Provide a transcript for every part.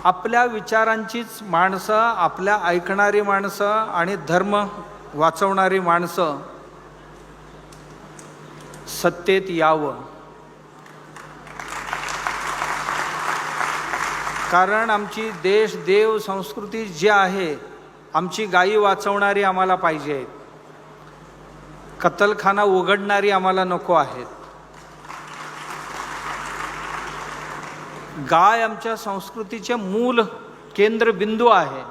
आपल्या विचारांचीच माणसं, आपल्या ऐकणारी माणसं आणि धर्म वाचवणारी माणसं सत्तेत यावं. कारण आमची देश देव संस्कृती जी आहे, आमची गायी वाचवणारी आम्हाला पाहिजे आहेत. कत्तलखाना उघडणारी आम्हाला नको आहेत. गाय आमच्या संस्कृतीचे मूल केंद्रबिंदू आहे.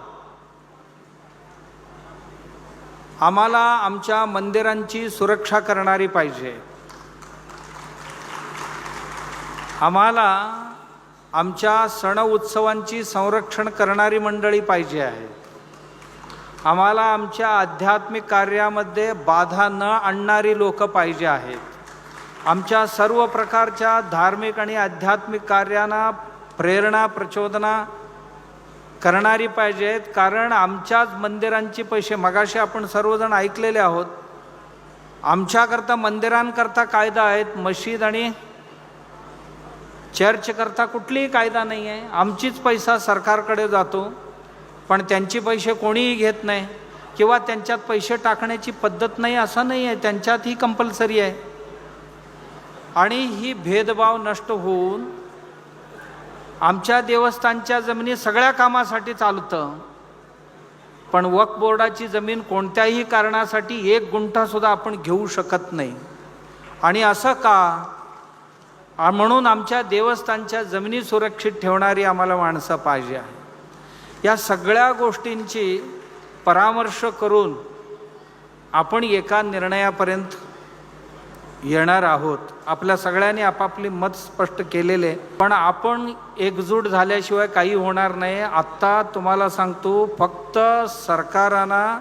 आम्हाला आमच्या मंदिरांची सुरक्षा करणारी पाहिजे. आम्हाला आमच्या सण उत्सवांची संरक्षण करणारी मंडळी पाहिजे आहे. आम्हाला आमच्या आध्यात्मिक कार्यामध्ये बाधा न आणणारी लोक पाहिजे आहेत. आमच्या सर्व प्रकारच्या धार्मिक आणि आध्यात्मिक कार्यांना प्रेरणा प्रचोदना करणारी पाहिजेत. कारण आमच्याच मंदिरांची पैसे, मगाशी आपण सर्वजण ऐकलेले आहोत, आमच्याकरता मंदिरांकरता कायदा आहेत, मशीद आणि चर्चकरता कुठलीही कायदा नाही आहे. आमचीच पैसा सरकारकडे जातो, पण त्यांची पैसे कोणीही घेत नाही किंवा त्यांच्यात पैसे टाकण्याची पद्धत नाही असं नाही आहे. त्यांच्यात ही कंपल्सरी आहे. आणि ही भेदभाव नष्ट होऊन आमच्या देवस्थानच्या जमिनी सगळ्या कामासाठी चालतं, पण वक्फ बोर्डाची जमीन कोणत्याही कारणासाठी 1 गुंठासुद्धा आपण घेऊ शकत नाही. आणि असं का? म्हणून आमच्या देवस्थानच्या जमिनी सुरक्षित ठेवणारी आम्हाला माणसं पाहिजे आहे. या सगळ्या गोष्टींची परामर्श करून आपण एका निर्णयापर्यंत येणार आहोत. आपल्या सगळ्यांनी आपापली मत स्पष्ट केलेले, पण आपण एकजूट झाल्याशिवाय काही होणार नाही. आत्ता तुम्हाला सांगतो, फक्त सरकारांना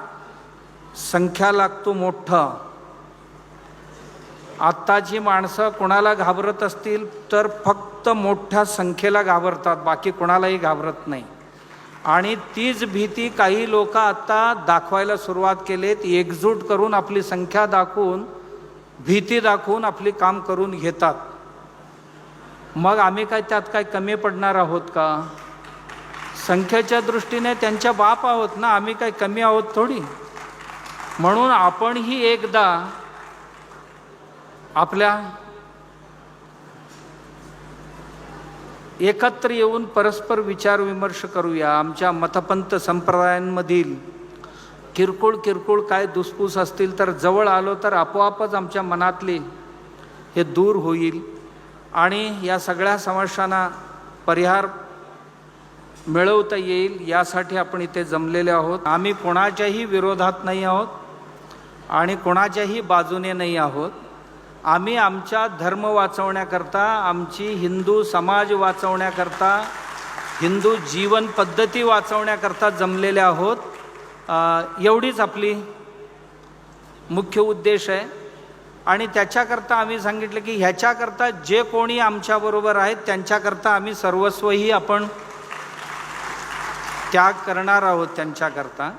संख्या लागतो मोठं. आत्ताची माणसं कोणाला घाबरत असतील तर फक्त मोठ्या संख्येला घाबरतात, बाकी कोणालाही घाबरत नाही. आणि तीच भीती काही लोक आत्ता दाखवायला सुरुवात केलेत. एकजूट करून आपली संख्या दाखवून, भीती दाखवून आपली काम करून घेतात. मग आम्ही काय त्यात काय कमी पडणार आहोत का? संख्येच्या दृष्टीने त्यांच्या बाप आहोत ना, आम्ही काय कमी आहोत थोडी. म्हणून आपणही एकदा आपल्या एकत्र येऊन परस्पर विचारविमर्श करूया. आमच्या मतपंथ संप्रदायांमधील किरकोळ काय दुसपूस असतील तर जवळ आलो तर आपोआपच आमच्या मनातले हे दूर होईल आणि या सगळ्या समस्यांना परिहार मिळवता येईल. यासाठी आपण इथे जमलेले आहोत. आम्ही कोणाच्याही विरोधात नाही आहोत आणि कोणाच्याही बाजूने नाही आहोत. आम्ही आमचा धर्म वाचवण्याकरता, आमची हिंदू समाज वाचवण्याकरता, हिंदू जीवन पद्धती वाचवण्याकरता जमलेले आहोत. एवढीच आपली मुख्य उद्देश आहे. आणि त्याच्याकरता आम्ही सांगितलं की ह्याच्याकरता जे कोणी आमच्याबरोबर आहेत त्यांच्याकरता आम्ही सर्वस्वही आपण त्याग करणार आहोत त्यांच्याकरता.